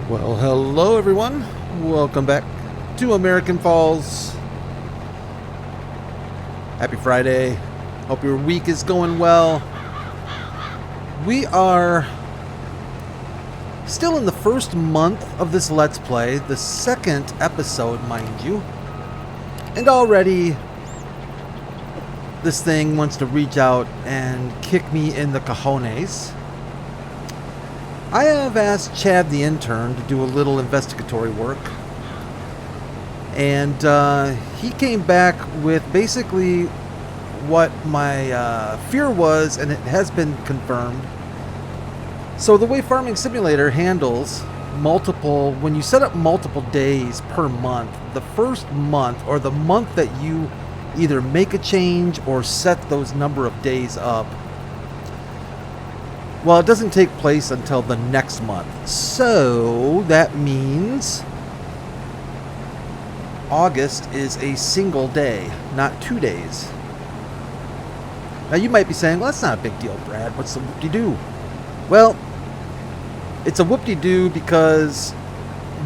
Well, hello everyone. Welcome back to American Falls. Happy Friday. Hope your week is going well. We are still in the first month of this Let's Play, the second episode, mind you. And already this thing wants to reach out and kick me in the cojones. I have asked Chad the intern to do a little investigatory work, and he came back with basically what my fear was, and it has been confirmed. So the way Farming Simulator handles when you set up multiple days per month, the first month or the month that you either make a change or set those number of days up, well, it doesn't take place until the next month. So that means August is a single day, not 2 days. Now you might be saying, well, that's not a big deal, Brad. What's the whoop-de-doo? Well, it's a whoop-de-doo because,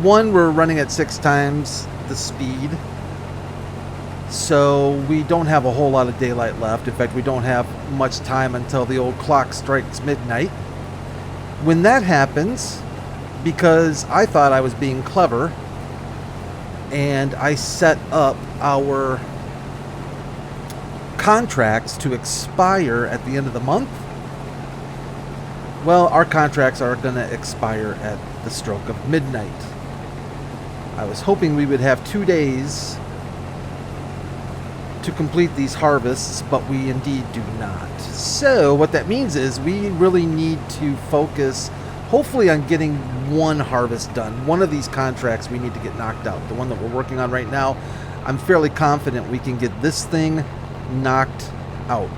one, we're running at 6 times the speed. So we don't have a whole lot of daylight left. In fact, we don't have much time until the old clock strikes midnight. When that happens, because I thought I was being clever, and I set up our contracts to expire at the end of the month, well, our contracts are going to expire at the stroke of midnight. I was hoping we would have 2 days to complete these harvests, but we indeed do not. So what that means is we really need to focus hopefully on getting one harvest done. One of these contracts we need to get knocked out. The one that we're working on right now, I'm fairly confident we can get this thing knocked out.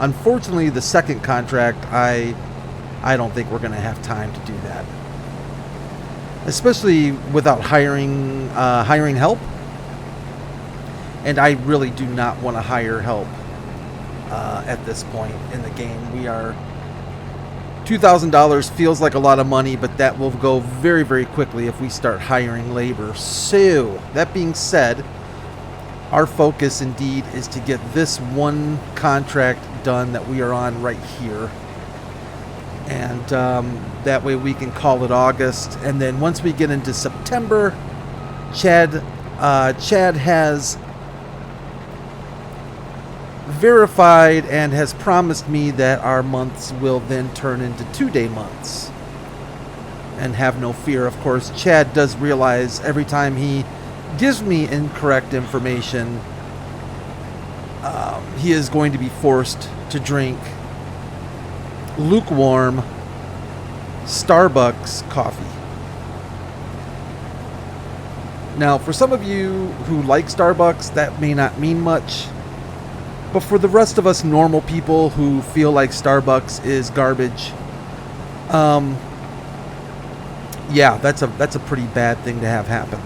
Unfortunately, the second contract, I don't think we're going to have time to do that, especially without hiring help. And I really do not want to hire help at this point in the game. We are $2,000 feels like a lot of money, but that will go very, very quickly if we start hiring labor. So, that being said, our focus indeed is to get this one contract done that we are on right here. And that way we can call it August. And then once we get into September, Chad has verified and has promised me that our months will then turn into 2-day months. And have no fear, of course, Chad does realize every time he gives me incorrect information, he is going to be forced to drink lukewarm Starbucks coffee. Now, for some of you who like Starbucks, that may not mean much. But for the rest of us normal people who feel like Starbucks is garbage, yeah, that's a pretty bad thing to have happen.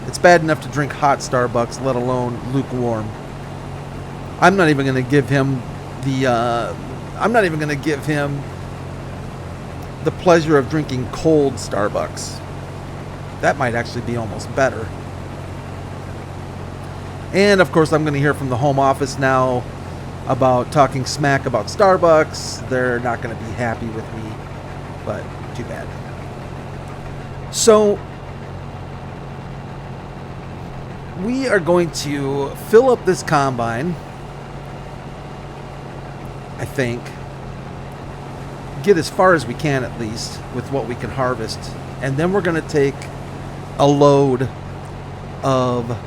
It's bad enough to drink hot Starbucks, let alone lukewarm. I'm not even going to give him the pleasure of drinking cold Starbucks. That might actually be almost better. And of course I'm going to hear from the home office now about talking smack about Starbucks. They're not going to be happy with me, but too bad. So we are going to fill up this combine, I think. Get as far as we can at least with what we can harvest. And then we're going to take a load of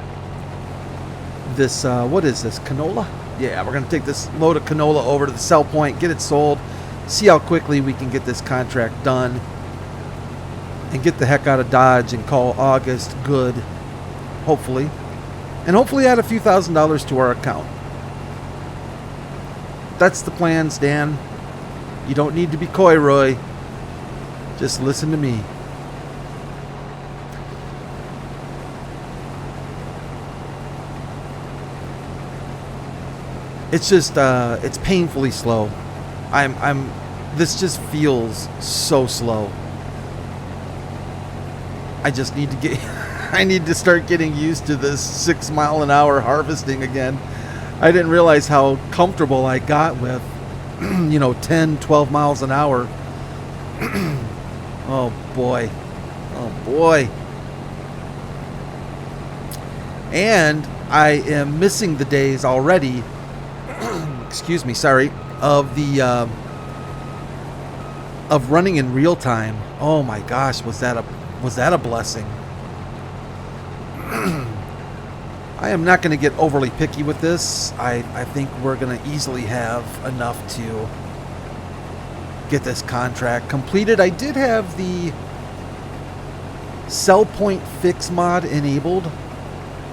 this, what is this, canola? Yeah, we're going to take this load of canola over to the sell point, get it sold, see how quickly we can get this contract done, and get the heck out of Dodge and call August good, hopefully. And hopefully add a few $1,000s to our account. That's the plan, Stan. You don't need to be coy, Roy. Just listen to me. It's just, it's painfully slow. This just feels so slow. I just need to get I need to start getting used to this 6 mile an hour harvesting again. I didn't realize how comfortable I got with 10, 12 miles an hour. Oh boy. Oh boy. And I am missing the days already. Excuse me, sorry, of the of running in real time. Oh my gosh, was that a blessing? I am not going to get overly picky with this. I think we're going to easily have enough to get this contract completed. I did have the sell point fix mod enabled.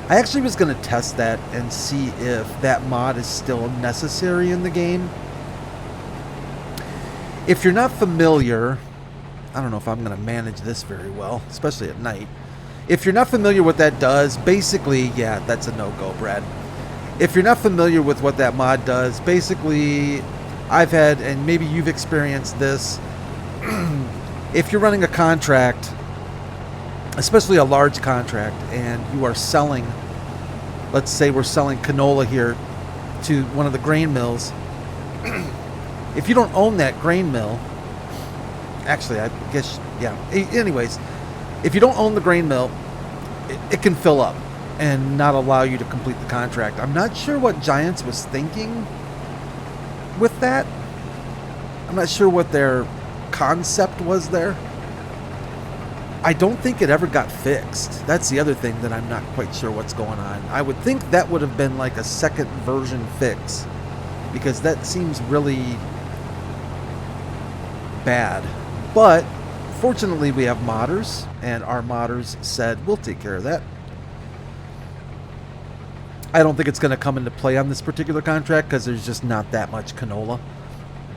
I actually was going to test that and see if that mod is still necessary in the game. If you're not familiar, I don't know if I'm going to manage this very well, especially at night. If you're not familiar what that does, basically, yeah, that's a no-go, Brad. If you're not familiar with what that mod does, basically, I've had, and maybe you've experienced this, if you're running a contract, especially a large contract, and you are selling, let's say we're selling canola here to one of the grain mills. If you don't own that grain mill, actually, I guess, yeah, anyways, if you don't own the grain mill, it can fill up and not allow you to complete the contract. I'm not sure what Giants was thinking with that. I'm not sure what their concept was there. I don't think it ever got fixed. That's the other thing that I'm not quite sure what's going on. I would think that would have been like a second version fix, because that seems really bad. But fortunately, we have modders, and our modders said, we'll take care of that. I don't think it's going to come into play on this particular contract because there's just not that much canola.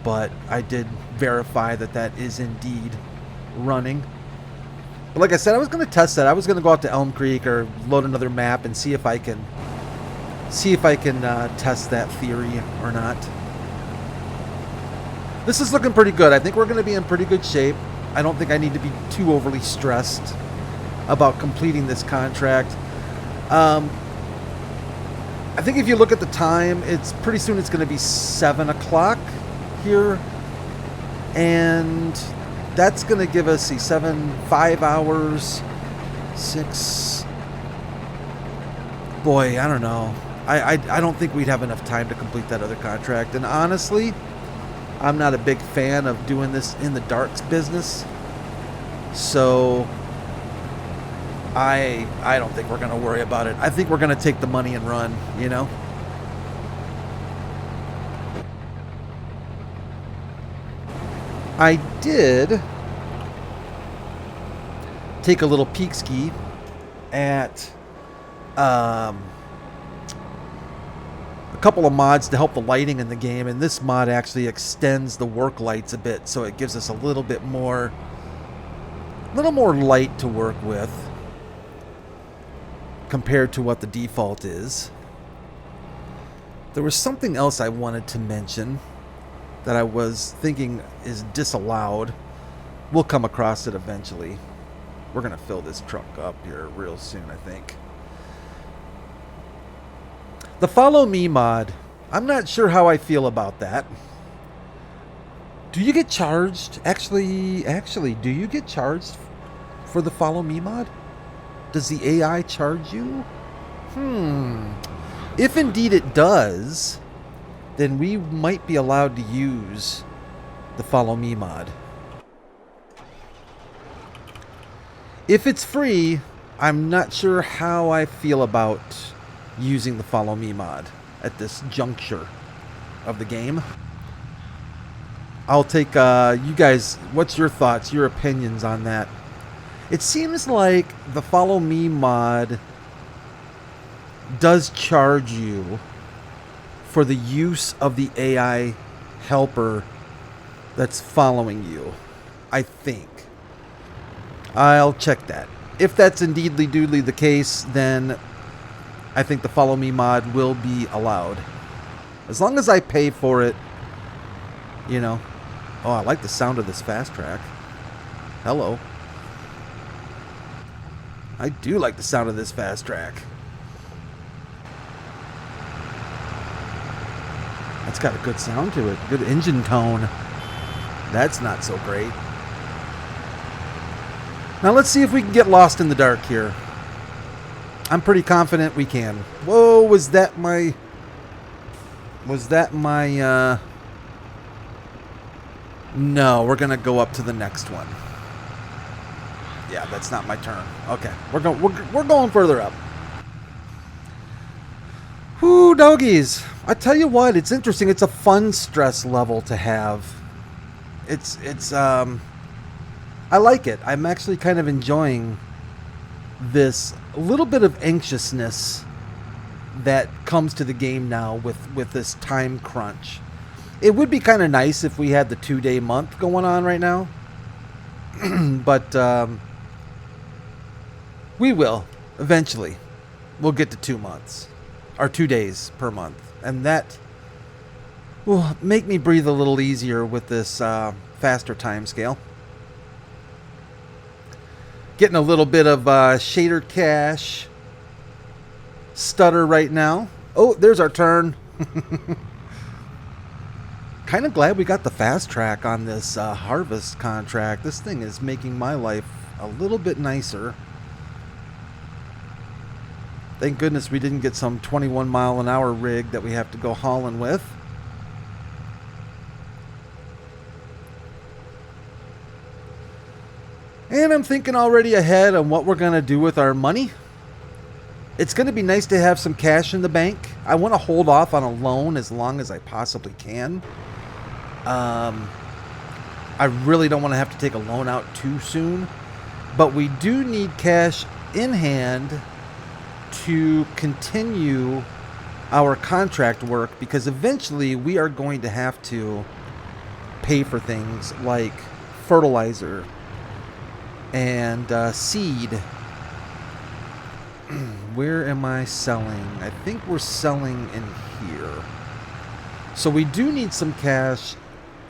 But I did verify that that is indeed running. But like I said, I was going to test that. I was going to go out to Elm Creek or load another map and see if I can test that theory or not. This is looking pretty good. I think we're going to be in pretty good shape. I don't think I need to be too overly stressed about completing this contract. I think if you look at the time, it's pretty soon it's going to be 7 o'clock here. And that's going to give us 5 hours, 6. Boy, I don't know. I don't think we'd have enough time to complete that other contract. And honestly, I'm not a big fan of doing this in the darks business. So I don't think we're going to worry about it. I think we're going to take the money and run, you know? I did take a little peek ski at a couple of mods to help the lighting in the game, and this mod actually extends the work lights a bit, so it gives us a little more light to work with compared to what the default is. There was something else I wanted to mention that I was thinking is disallowed. We'll come across it eventually. We're going to fill this truck up here real soon, I think. The Follow Me mod. I'm not sure how I feel about that. Do you get charged? Actually, do you get charged for the Follow Me mod? Does the AI charge you? If indeed it does, then we might be allowed to use the Follow Me mod. If it's free, I'm not sure how I feel about using the Follow Me mod at this juncture of the game. I'll take you guys, what's your thoughts, your opinions on that? It seems like the Follow Me mod does charge you for the use of the AI helper that's following you, I think. I'll check that. If that's indeedly doodly the case, then I think the Follow Me mod will be allowed. As long as I pay for it, you know. Oh, I like the sound of this fast track. Hello. I do like the sound of this fast track. That's got a good sound to it. Good engine tone. That's not so great. Now let's see if we can get lost in the dark here. I'm pretty confident we can. Whoa, was that my... No, we're going to go up to the next one. Yeah, that's not my turn. Okay, we're going further up. Whoo, doggies. I tell you what, it's interesting. It's a fun stress level to have. I like it. I'm actually kind of enjoying this little bit of anxiousness that comes to the game now with this time crunch. It would be kind of nice if we had the 2-day month going on right now. But we will eventually. We'll get to 2 months. Or 2 days per month. And that will make me breathe a little easier with this faster time scale. Getting a little bit of shader cache stutter right now. Oh, there's our turn. Kind of glad we got the fast track on this harvest contract. This thing is making my life a little bit nicer. Thank goodness we didn't get some 21-mile-an-hour rig that we have to go hauling with. And I'm thinking already ahead on what we're going to do with our money. It's going to be nice to have some cash in the bank. I want to hold off on a loan as long as I possibly can. I really don't want to have to take a loan out too soon. But we do need cash in hand to continue our contract work, because eventually we are going to have to pay for things like fertilizer and seed. Where am I selling? I think we're selling in here. So we do need some cash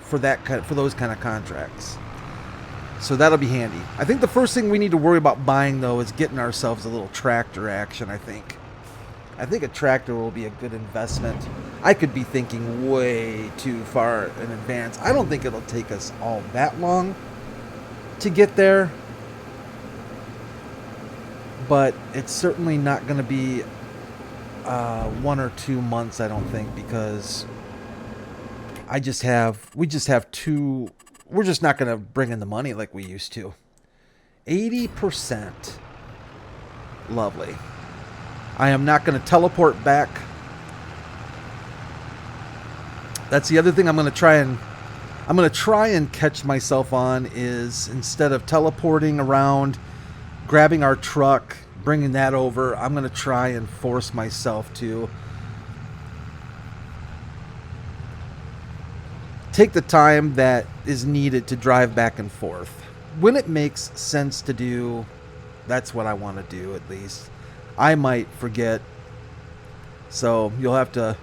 for those kind of contracts. So that'll be handy. I think the first thing we need to worry about buying, though, is getting ourselves a little tractor action, I think. I think a tractor will be a good investment. I could be thinking way too far in advance. I don't think it'll take us all that long to get there. But it's certainly not going to be 1 or 2 months, I don't think, because we're just not going to bring in the money like we used to. 80%. Lovely. I am not going to teleport back. That's the other thing I'm going to try and catch myself on, is instead of teleporting around, grabbing our truck, bringing that over, I'm going to try and force myself to take the time that is needed to drive back and forth. When it makes sense to do, that's what I want to do, at least. I might forget, so you'll have to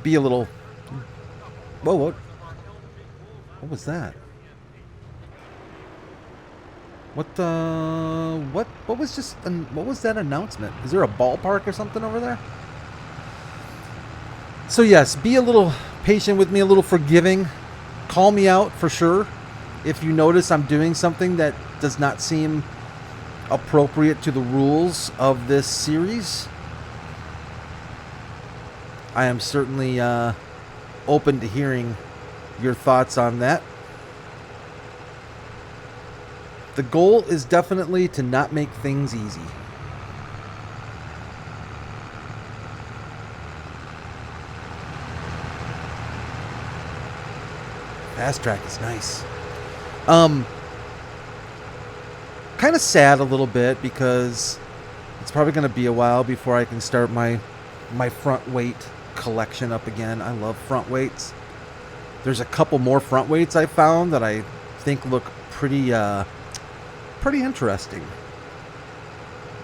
be a little... Whoa, what was that? What was that announcement? Is there a ballpark or something over there? So yes, be a little patient with me, a little forgiving. Call me out for sure if you notice I'm doing something that does not seem appropriate to the rules of this series. I am certainly open to hearing your thoughts on that. The goal is definitely to not make things easy. Fast track is nice. Kind of sad a little bit, because it's probably going to be a while before I can start my front weight collection up again. I love front weights. There's a couple more front weights I found that I think look pretty interesting.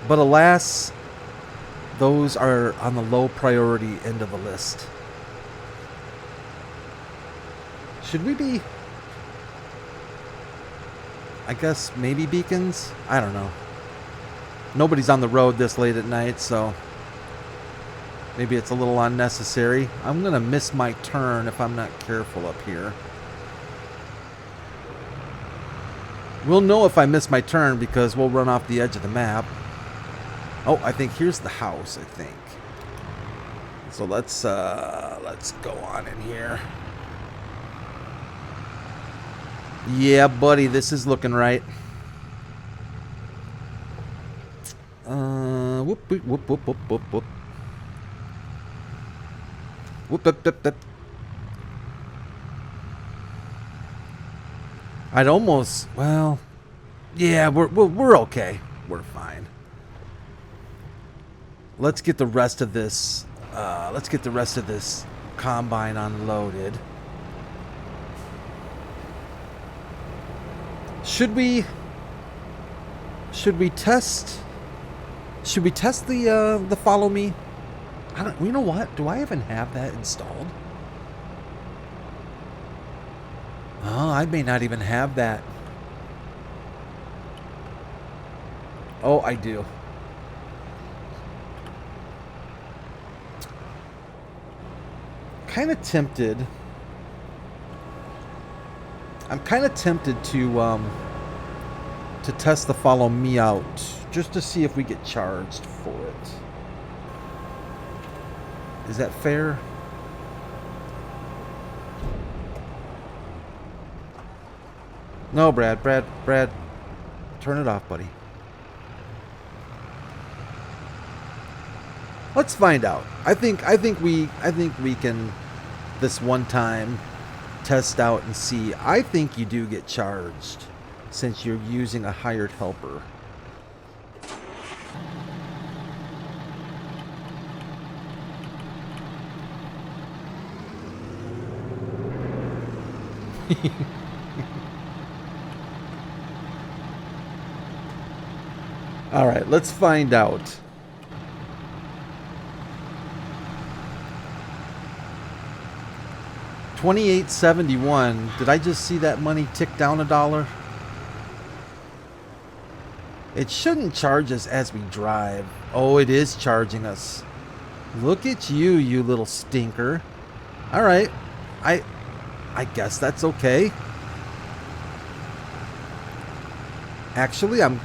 But alas, those are on the low priority end of the list. Should we be... I guess maybe beacons? I don't know. Nobody's on the road this late at night, so maybe it's a little unnecessary. I'm going to miss my turn if I'm not careful up here. We'll know if I miss my turn because we'll run off the edge of the map. Oh, I think here's the house, I think. So let's go on in here. Yeah, buddy, this is looking right. Whoop, whoop, whoop, whoop, whoop, whoop, whoop. Whoop, whoop, whoop, whoop. I'd almost, well, yeah, we're okay. We're fine. Let's get the rest of this. Let's get the rest of this combine unloaded. Should we test? Should we test the follow me? I don't. You know what? Do I even have that installed? Oh, I may not even have that. Oh, I do. Kind of tempted. I'm kind of tempted to test the follow me out just to see if we get charged for it. Is that fair? No, Brad, turn it off, buddy. Let's find out. I think we can this one time test out and see. I think you do get charged since you're using a hired helper. All right, let's find out. $28.71. Did I just see that money tick down $1? It shouldn't charge us as we drive. Oh, it is charging us. Look at you, you little stinker. All right, I guess that's okay. Actually, I'm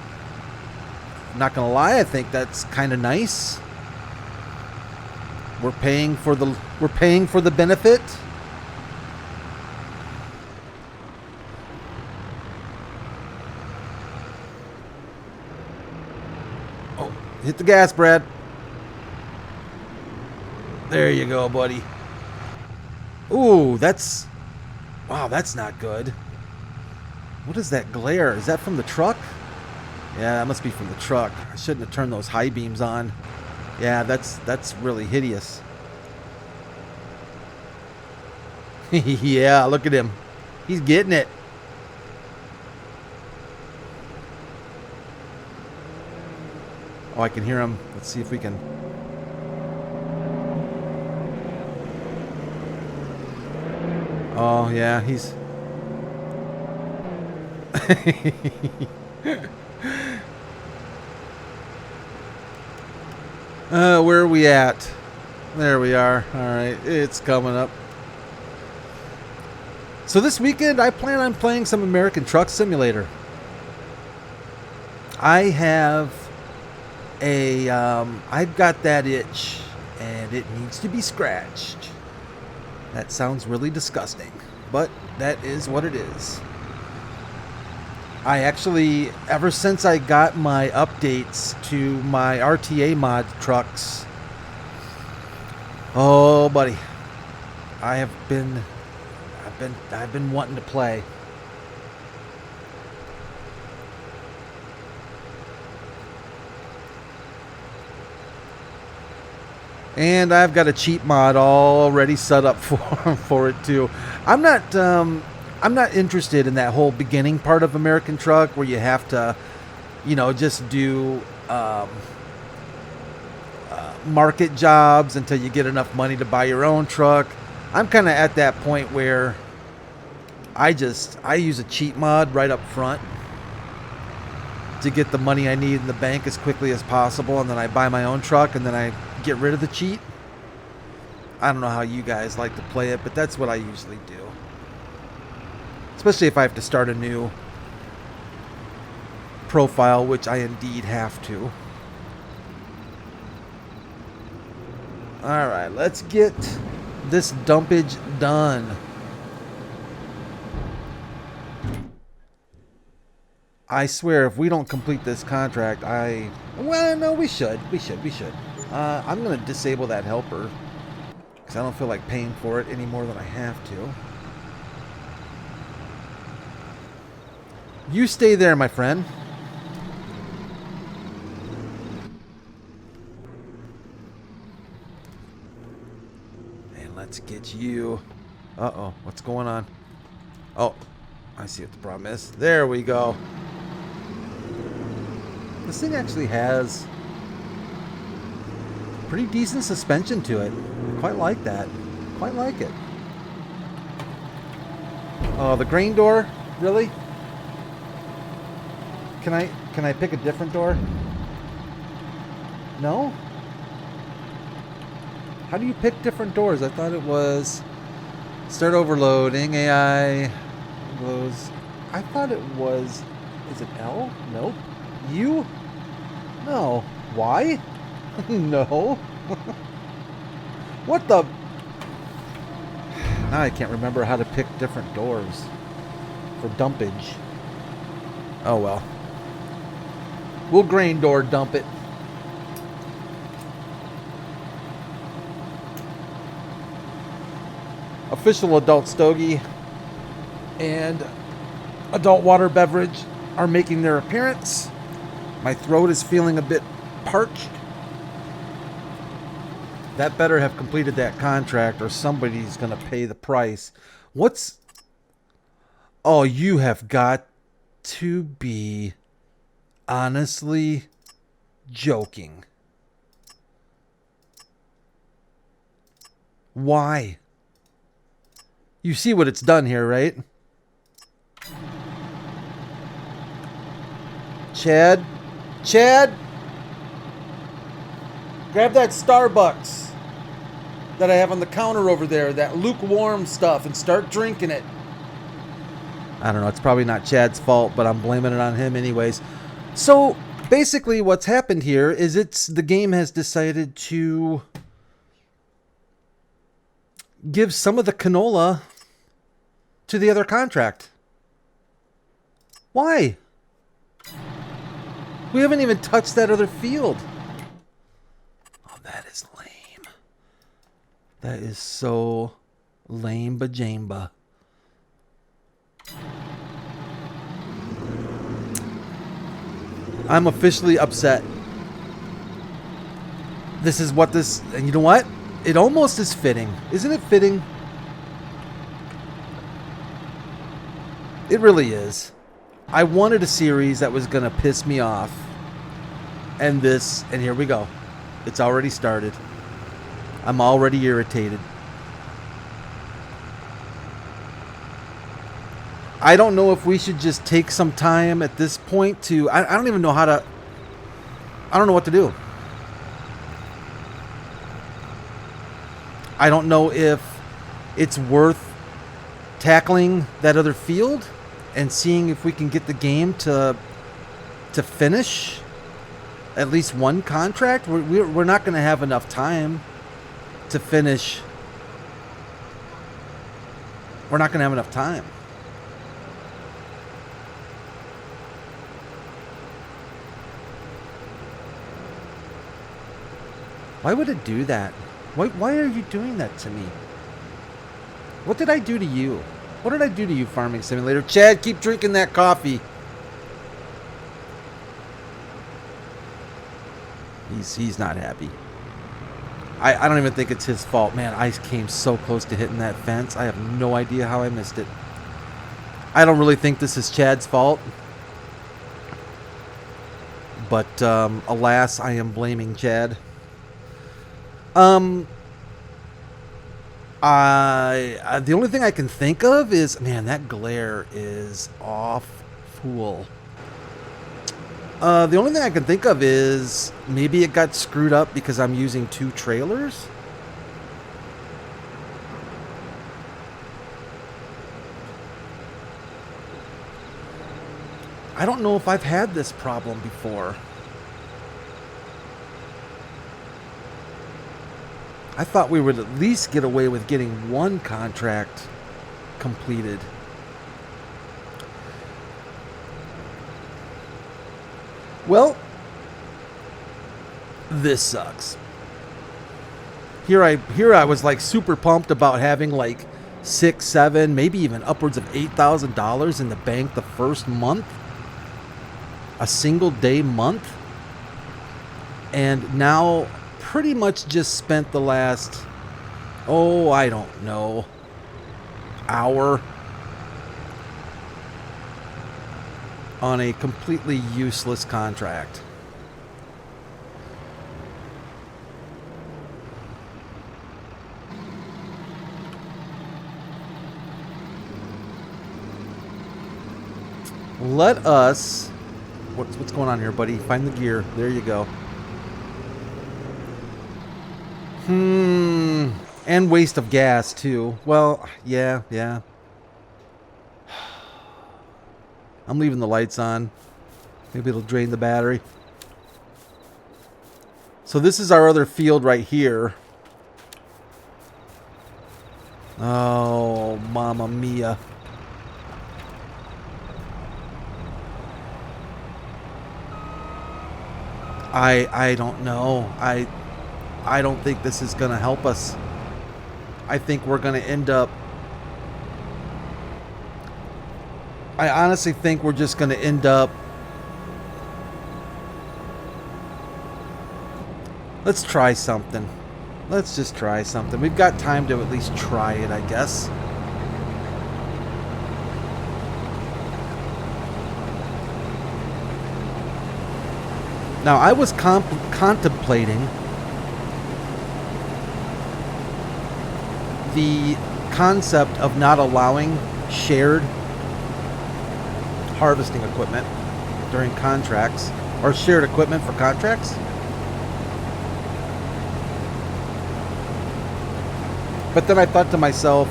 not gonna lie. I think that's kind of nice. We're paying for the benefit. Oh, hit the gas, Brad. There you go, buddy. Ooh, wow, that's not good. What is that glare? Is that from the truck? Yeah, that must be from the truck. I shouldn't have turned those high beams on. Yeah, that's really hideous. Yeah, look at him. He's getting it. Oh, I can hear him. Let's see if we can. Oh, yeah, he's... where are we at? There we are. All right, it's coming up. So this weekend, I plan on playing some American Truck Simulator. I have I've got that itch, and it needs to be scratched. That sounds really disgusting, but that is what it is. I actually, ever since I got my updates to my RTA mod trucks, oh buddy, I've been wanting to play. And I've got a cheat mod already set up for it too. I'm not interested in that whole beginning part of American Truck where you have to, just do market jobs until you get enough money to buy your own truck. I'm kind of at that point where I use a cheat mod right up front. to get the money I need in the bank as quickly as possible, and then I buy my own truck, and then I get rid of the cheat. I don't know how you guys like to play it, but that's what I usually do. Especially if I have to start a new profile, which I indeed have to. Alright, let's get this dumpage done. I swear, if we don't complete this contract, well, no, we should. We should. I'm going to disable that helper, because I don't feel like paying for it any more than I have to. You stay there, my friend. And let's get you... Uh-oh, what's going on? Oh, I see what the problem is. There we go. This thing actually has pretty decent suspension to it. I quite like that. Quite like it. Oh, the grain door? Really? Can I pick a different door? No? How do you pick different doors? I thought it was start overloading, AI goes. I thought it was, is it L? Nope. U? No. Y? No. What the? Now I can't remember how to pick different doors for dumpage. Oh well. We'll grain door dump it. Official adult stogie and adult water beverage are making their appearance. My throat is feeling a bit parched. That better have completed that contract or somebody's going to pay the price. What's... Oh, you have got to be honestly joking. Why? You see what it's done here, right? Chad? Chad? Grab that Starbucks that I have on the counter over there, that lukewarm stuff, and start drinking it. I don't know, it's probably not Chad's fault, but I'm blaming it on him anyways. So, basically what's happened here is the game has decided to give some of the canola to the other contract. Why? We haven't even touched that other field. Oh, that is lame. That is so lame bajamba. I'm officially upset. This is what this... And you know what? It almost is fitting. Isn't it fitting? It really is. I wanted a series that was going to piss me off. And this... And here we go. It's already started. I'm already irritated. I don't know if we should just take some time at this point to... I don't even know how to... I don't know what to do. I don't know if it's worth tackling that other field and seeing if we can get the game to finish at least one contract. We're not going to have enough time to finish. We're not going to have enough time. Why would it do that? Why are you doing that to me? What did I do to you? What did I do to you, Farming Simulator? Chad, keep drinking that coffee. He's not happy. I don't even think it's his fault. Man, I came so close to hitting that fence. I have no idea how I missed it. I don't really think this is Chad's fault. But, alas, I am blaming Chad. The only thing I can think of is, man, that glare is awful. The only thing I can think of is maybe it got screwed up because I'm using 2 trailers. I don't know if I've had this problem before. I thought we would at least get away with getting 1 contract completed. Well, this sucks. Here I was like super pumped about having like $6, $7, maybe even upwards of $8,000 in the bank the first month. A single day month. And now pretty much just spent the last, I don't know, hour on a completely useless contract. Let us... What's going on here, buddy? Find the gear. There you go. And waste of gas, too. Well, yeah. I'm leaving the lights on. Maybe it'll drain the battery. So this is our other field right here. Oh, mamma mia. I don't know. I don't think this is going to help us. I think we're going to end up... I honestly think we're just going to end up... Let's try something. Let's just try something. We've got time to at least try it, I guess. Now, I was contemplating the concept of not allowing shared harvesting equipment during contracts, or shared equipment for contracts. But then I thought to myself,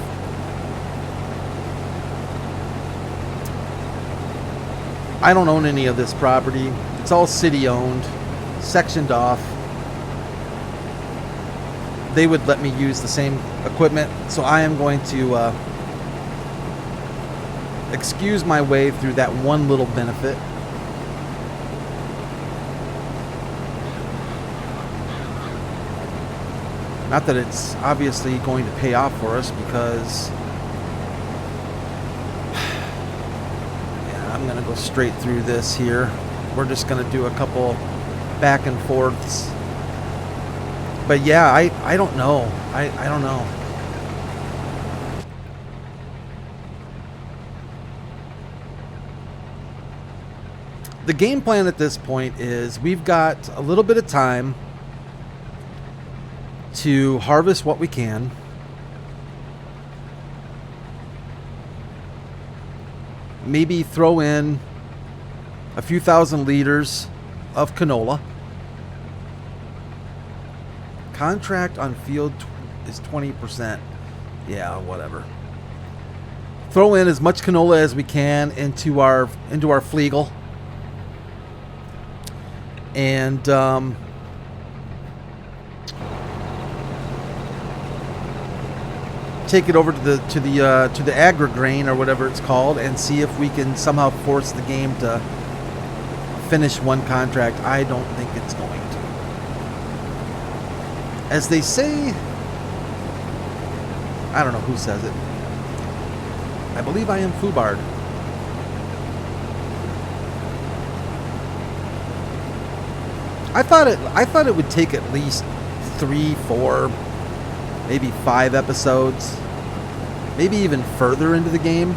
I don't own any of this property. It's all city owned, sectioned off. They would let me use the same equipment, so I am going to excuse my way through that one little benefit. Not that it's obviously going to pay off for us, because yeah, I'm going to go straight through this here. We're just going to do a couple back and forths. But yeah, I don't know. I don't know. The game plan at this point is we've got a little bit of time to harvest what we can. Maybe throw in a few thousand liters of canola. Contract on field is 20%. Yeah, whatever. Throw in as much canola as we can into our Flegel. And take it over to the agri-grain or whatever it's called, and see if we can somehow force the game to finish one contract. I don't think it's going to. As they say, I don't know who says it. I believe I am Fubard. I thought it would take at least 3, 4, maybe 5 episodes, maybe even further into the game,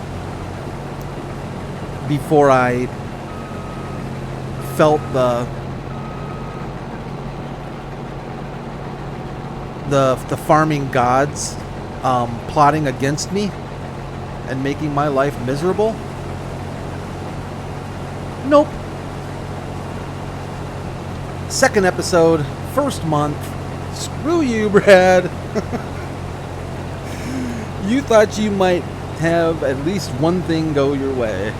before I felt the farming gods plotting against me and making my life miserable. Nope. Second episode, first month. Screw you, Brad. You thought you might have at least one thing go your way.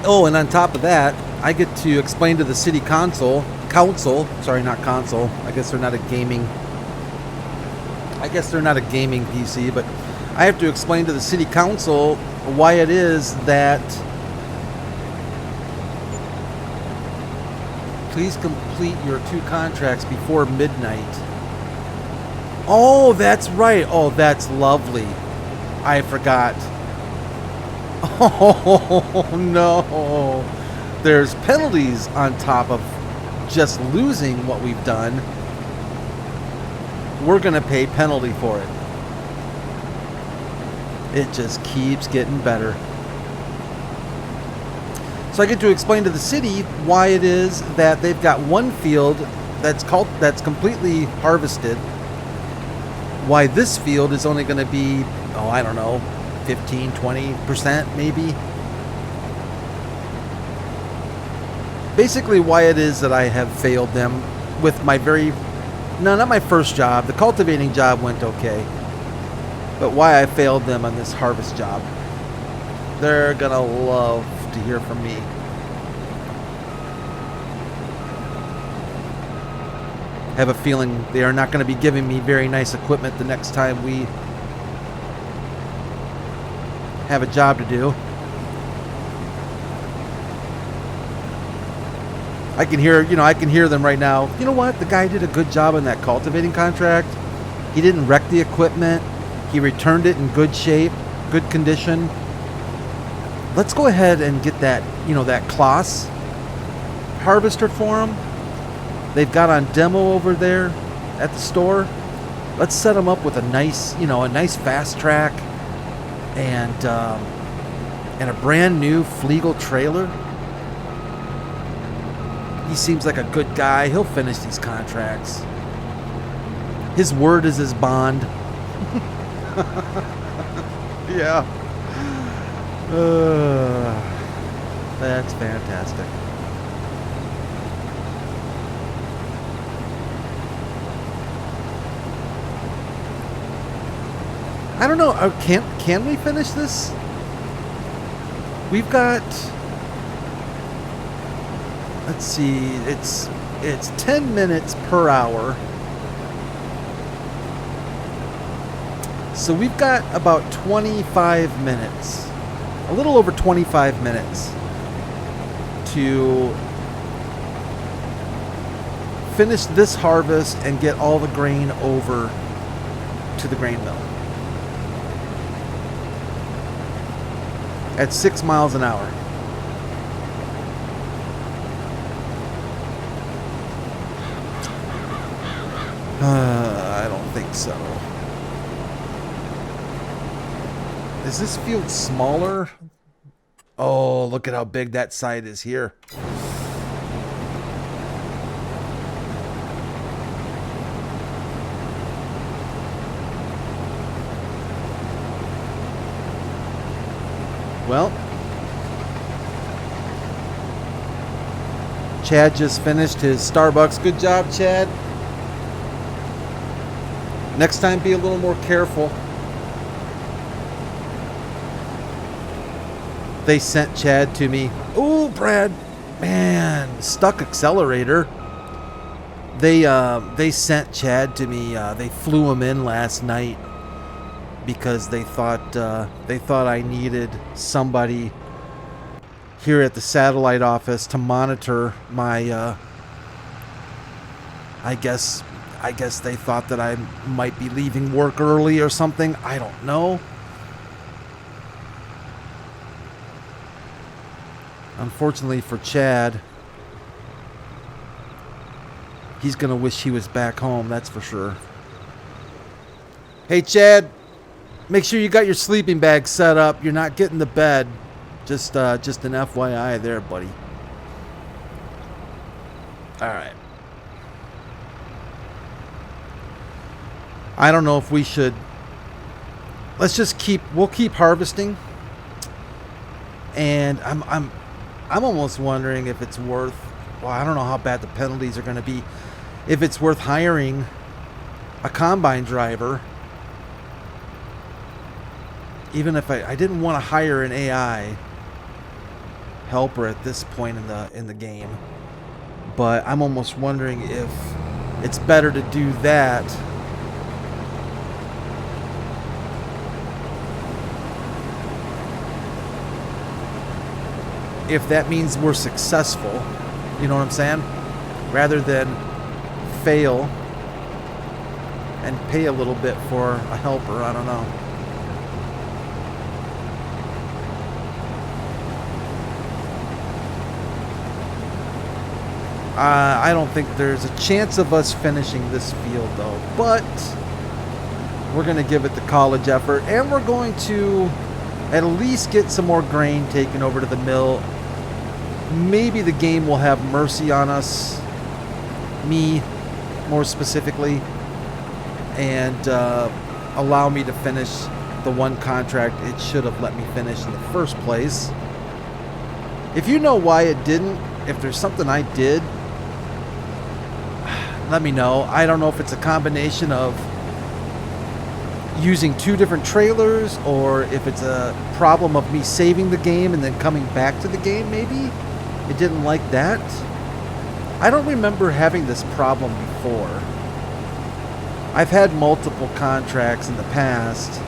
Oh, and on top of that, I get to explain to the city council, sorry, not console. I guess they're not a gaming PC, but I have to explain to the city council why it is that please complete your 2 contracts before midnight. Oh, that's right. Oh, that's lovely. I forgot. Oh, no. There's penalties on top of just losing what we've done. We're going to pay penalty for it. It just keeps getting better. So I get to explain to the city why it is that they've got one field that's completely harvested. Why this field is only going to be, oh, I don't know, 15, 20% maybe. Basically why it is that I have failed them with my not my first job. The cultivating job went okay. But why I failed them on this harvest job. They're gonna love to hear from me. Have a feeling they are not going to be giving me very nice equipment the next time we have a job to do. I can hear them right now. You know what? The guy did a good job on that cultivating contract. He didn't wreck the equipment. He returned it in good shape, good condition. Let's go ahead and get that, that Kloss harvester for him. They've got on demo over there at the store. Let's set them up with a nice fast track and a brand new Flegel trailer. He seems like a good guy. He'll finish these contracts. His word is his bond. Yeah. That's fantastic. I don't know. Can we finish this? We've got. Let's see. It's 10 minutes per hour. So we've got about 25 minutes. A little over 25 minutes to finish this harvest and get all the grain over to the grain mill. At 6 miles an hour. I don't think so. Is this field smaller? Oh, look at how big that side is here. Well, Chad just finished his Starbucks. Good job, Chad. Next time, be a little more careful. They sent Chad to me. Ooh, Brad, man, stuck accelerator. They sent Chad to me. They flew him in last night because they thought I needed somebody here at the satellite office to monitor my. I guess they thought that I might be leaving work early or something. I don't know. Unfortunately for Chad, he's going to wish he was back home, that's for sure. Hey, Chad, make sure you got your sleeping bag set up. You're not getting to bed. Just an FYI there, buddy. All right. I don't know if we should. We'll keep harvesting. And I'm almost wondering if it's worth, well, I don't know how bad the penalties are going to be, if it's worth hiring a combine driver, even if I didn't want to hire an AI helper at this point in the game. But I'm almost wondering if it's better to do that if that means we're successful, you know what I'm saying? Rather than fail and pay a little bit for a helper, I don't know. I don't think there's a chance of us finishing this field though, but we're going to give it the college effort, and we're going to at least get some more grain taken over to the mill. Maybe the game will have mercy on us, me more specifically, and allow me to finish the one contract it should have let me finish in the first place. If you know why it didn't, if there's something I did, let me know. I don't know if it's a combination of using two different trailers, or if it's a problem of me saving the game and then coming back to the game. Maybe it didn't like that. I don't remember having this problem before. I've had multiple contracts in the past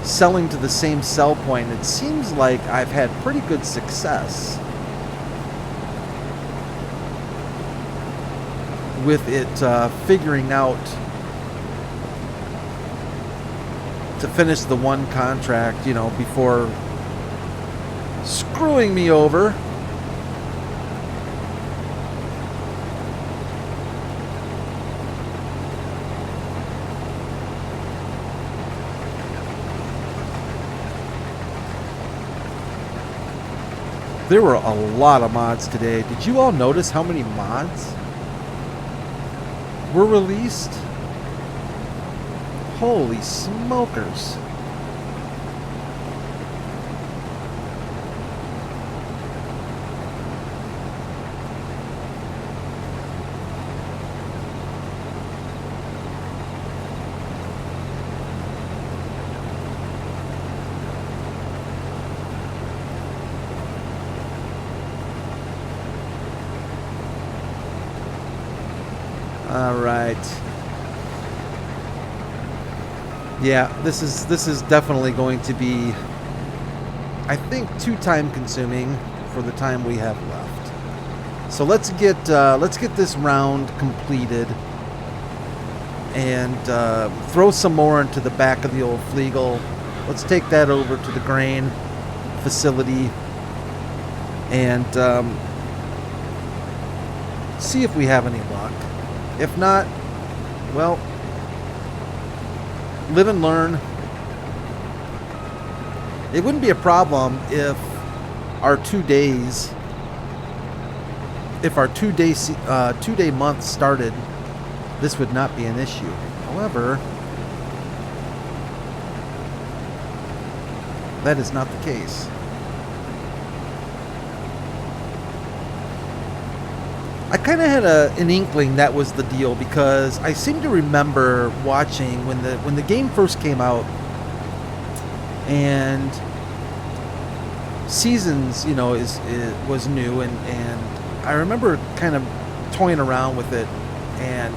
selling to the same sell point. It seems like I've had pretty good success with it figuring out to finish the one contract, you know, before screwing me over. There were a lot of mods today. Did you all notice how many mods were released? Holy smokers. All right. Yeah, this is definitely going to be, I think, too time consuming for the time we have left. So let's get this round completed and throw some more into the back of the old Fliegel. Let's take that over to the grain facility and see if we have any luck. If not, well, live and learn. It wouldn't be a problem if our 2 days, if our 2 day month started, this would not be an issue. However, that is not the case. I kind of had an inkling that was the deal, because I seem to remember watching when the game first came out, and Seasons, you know, was new, and I remember kind of toying around with it and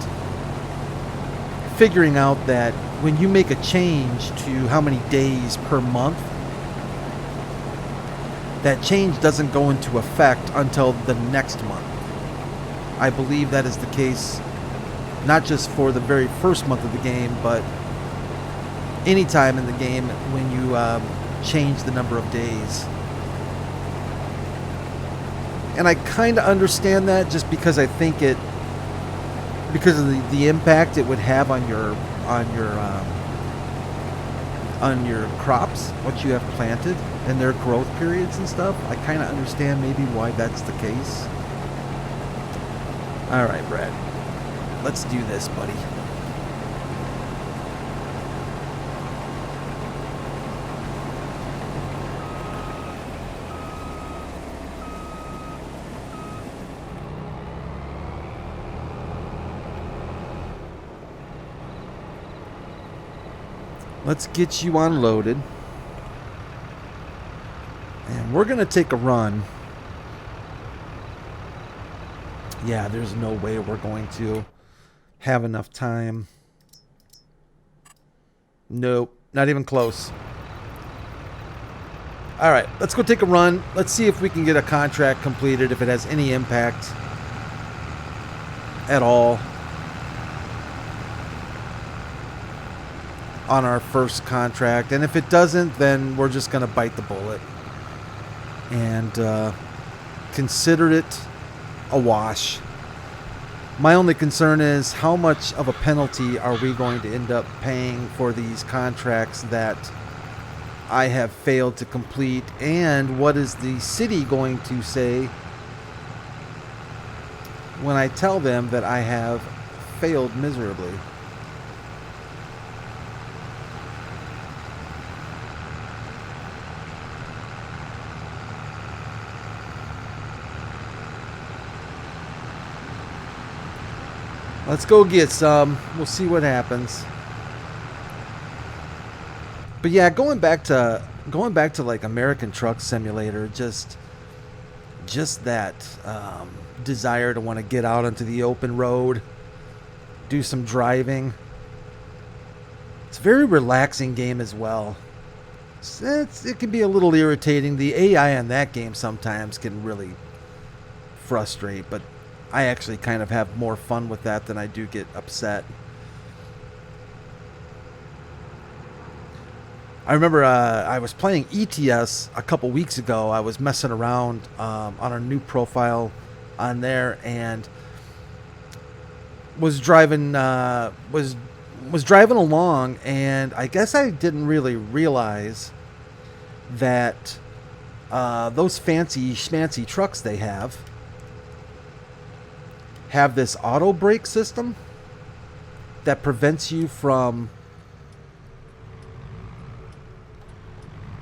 figuring out that when you make a change to how many days per month, that change doesn't go into effect until the next month. I believe that is the case, not just for the very first month of the game, but any time in the game when you change the number of days. And I kind of understand that, just because I think because of the impact it would have on your crops, what you have planted, and their growth periods and stuff. I kind of understand maybe why that's the case. All right, Brad. Let's do this, buddy. Let's get you unloaded. And we're going to take a run. Yeah, there's no way we're going to have enough time. Nope, not even close. All right, let's go take a run. Let's see if we can get a contract completed, if it has any impact at all on our first contract. And if it doesn't, then we're just going to bite the bullet and consider it a wash. My only concern is how much of a penalty are we going to end up paying for these contracts that I have failed to complete, and what is the city going to say when I tell them that I have failed miserably? Let's go get some. We'll see what happens. But yeah, going back to like American Truck Simulator, just that desire to want to get out onto the open road, do some driving. It's a very relaxing game as well. It can be a little irritating. The AI in that game sometimes can really frustrate, but I actually kind of have more fun with that than I do get upset. I remember I was playing ETS a couple weeks ago. I was messing around on a new profile on there and was driving was driving along, and I guess I didn't really realize that those fancy schmancy trucks they have this auto brake system that prevents you from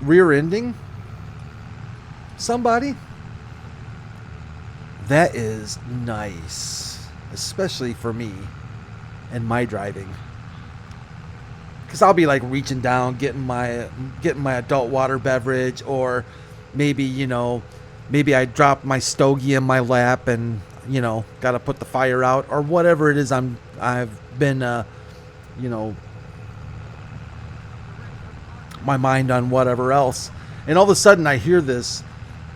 rear-ending somebody. That is nice, especially for me and my driving, because I'll be like reaching down, getting my adult water beverage, or maybe I drop my stogie in my lap and got to put the fire out, or whatever it is I've been my mind on whatever else, and all of a sudden I hear this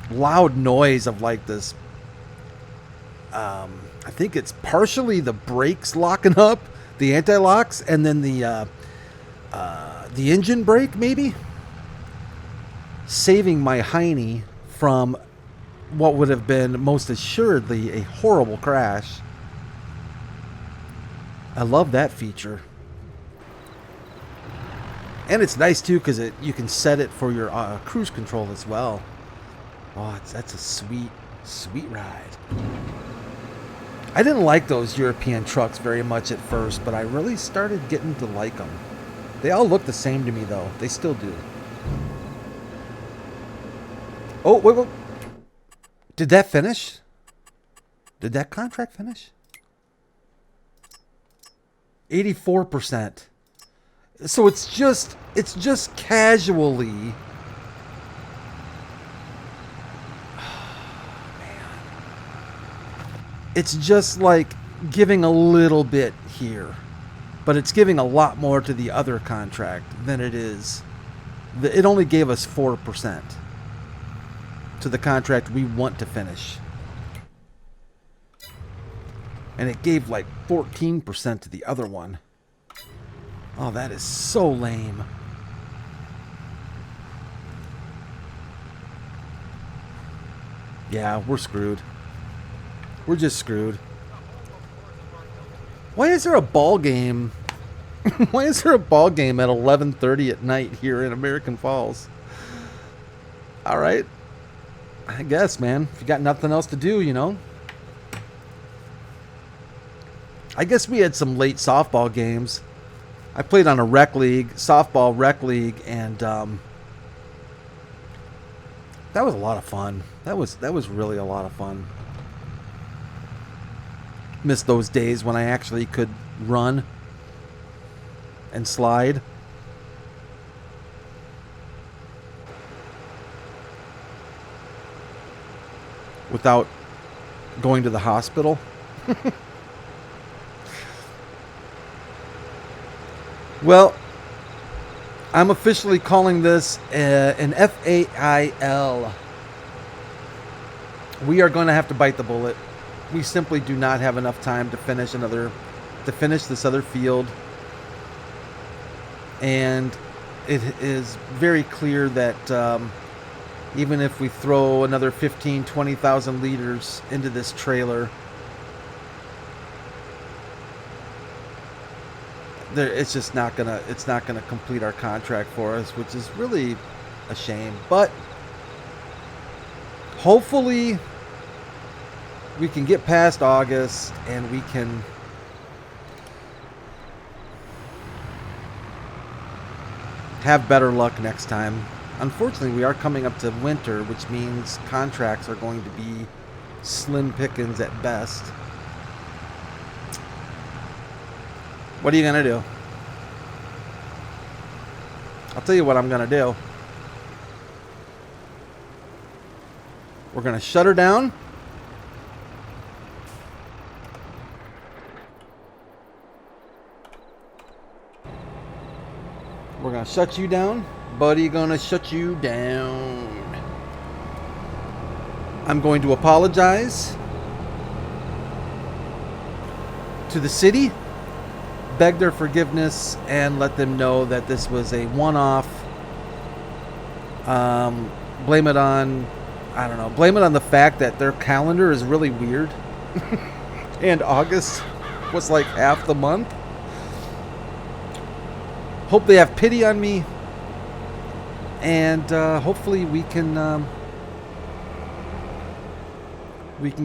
loud noise of like this I think it's partially the brakes locking up, the anti-locks, and then the engine brake maybe saving my hiney from what would have been most assuredly a horrible crash. I love that feature. And it's nice too because you can set it for your cruise control as well. Oh, that's a sweet ride. I didn't like those European trucks very much at first, but I really started getting to like them. They all look the same to me though. They still do. Oh, wait. Did that finish? Did that contract finish? 84%. So it's just casually. Oh, man. It's just like giving a little bit here, but it's giving a lot more to the other contract than it is. It only gave us 4% to the contract we want to finish. And it gave like 14% to the other one. Oh, that is so lame. Yeah, we're screwed. We're just screwed. Why is there a ball game? Why is there a ball game at 11:30 at night here in American Falls? All right. I guess, man. If you got nothing else to do, I guess we had some late softball games. I played on a softball rec league, and that was a lot of fun. That was really a lot of fun. Missed those days when I actually could run and slide. without going to the hospital. Well, I'm officially calling this an FAIL. We are going to have to bite the bullet. We simply do not have enough time to finish this other field. And it is very clear that even if we throw another 15, 20,000 liters into this trailer, it's just not gonna complete our contract for us, which is really a shame. But hopefully we can get past August and we can have better luck next time. Unfortunately, we are coming up to winter, which means contracts are going to be slim pickings at best. What are you going to do? I'll tell you what I'm going to do. We're going to shut her down. We're going to shut you down. Buddy, gonna shut you down. I'm going to apologize to the city, beg their forgiveness, and let them know that this was a one-off. Blame it on, I don't know, blame it on the fact that their calendar is really weird. And August was like half the month. Hope they have pity on me. And hopefully we can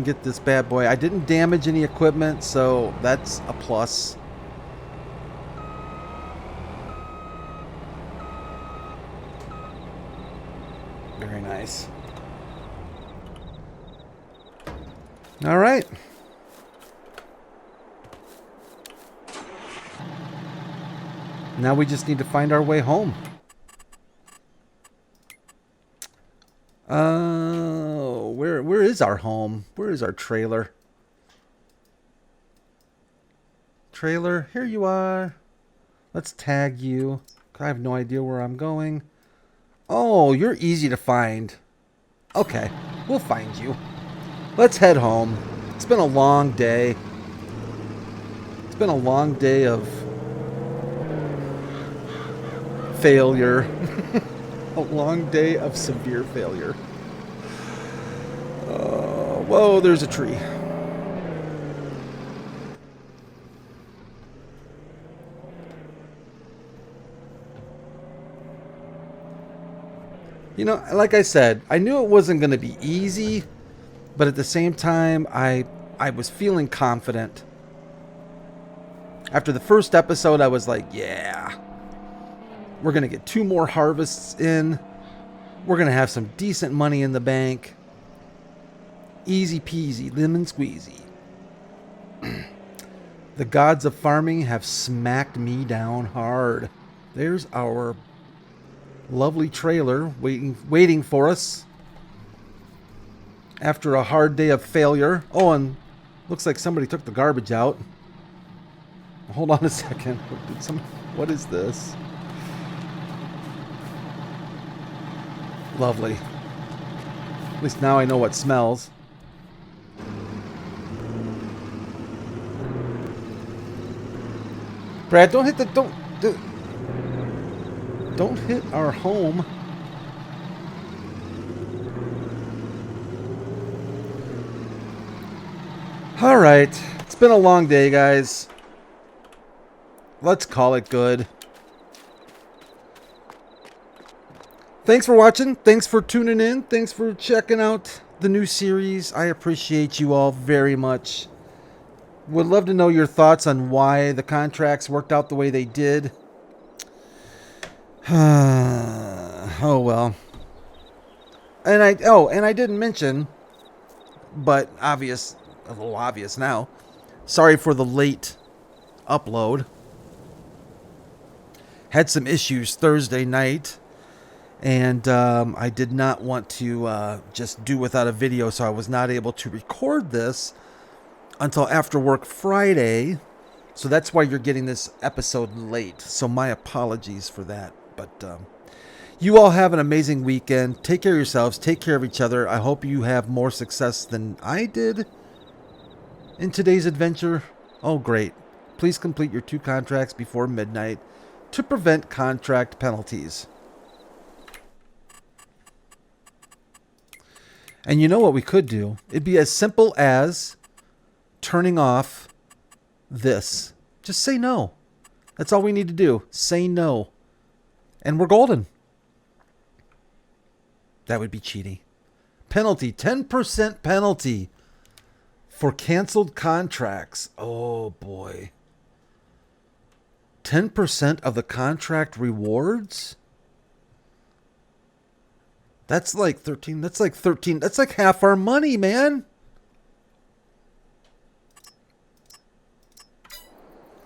get this bad boy. I didn't damage any equipment, so that's a plus. Very nice. All right. Now we just need to find our way home. Where is our home? Where is our trailer? Trailer, here you are. Let's tag you. I have no idea where I'm going. Oh, you're easy to find. Okay, we'll find you. Let's head home. It's been a long day. It's been a long day of failure. A long day of severe failure. Whoa, there's a tree. You know, like I said, I knew it wasn't going to be easy, but at the same time, I was feeling confident. After the first episode, I was like, yeah, we're going to get 2 more harvests in. We're going to have some decent money in the bank. Easy peasy, lemon squeezy. The gods of farming have smacked me down hard. There's our lovely trailer waiting for us after a hard day of failure. Oh, and looks like somebody took the garbage out. Hold on a second. What is this? Lovely. At least now I know what smells. Brad, don't hit the don't hit our home. All right, it's been a long day, guys. Let's call it good. Thanks for watching. Thanks for tuning in. Thanks for checking out the new series. I appreciate you all very much. Would love to know your thoughts on why the contracts worked out the way they did. Oh well. And I didn't mention, but a little obvious now. Sorry for the late upload. Had some issues Thursday night, And I did not want to just do without a video, so I was not able to record this until after work Friday. So that's why you're getting this episode late. So my apologies for that. But you all have an amazing weekend. Take care of yourselves. Take care of each other. I hope you have more success than I did in today's adventure. Oh, great. Please complete your 2 contracts before midnight to prevent contract penalties. And you know what we could do? It'd be as simple as turning off this. Just say no. That's all we need to do. Say no. And we're golden. That would be cheating. Penalty. 10% penalty for canceled contracts. Oh, boy. 10% of the contract rewards? That's like 13. That's like 13. That's like half our money, man.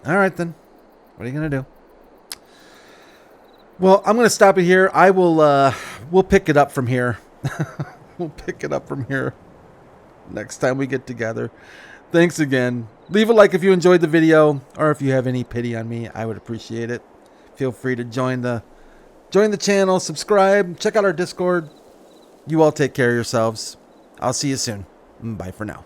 All right, then. What are you going to do? Well, I'm going to stop it here. I will, we'll pick it up from here. We'll pick it up from here next time we get together. Thanks again. Leave a like if you enjoyed the video, or if you have any pity on me, I would appreciate it. Feel free to join the channel, subscribe, check out our Discord. You all take care of yourselves. I'll see you soon. Bye for now.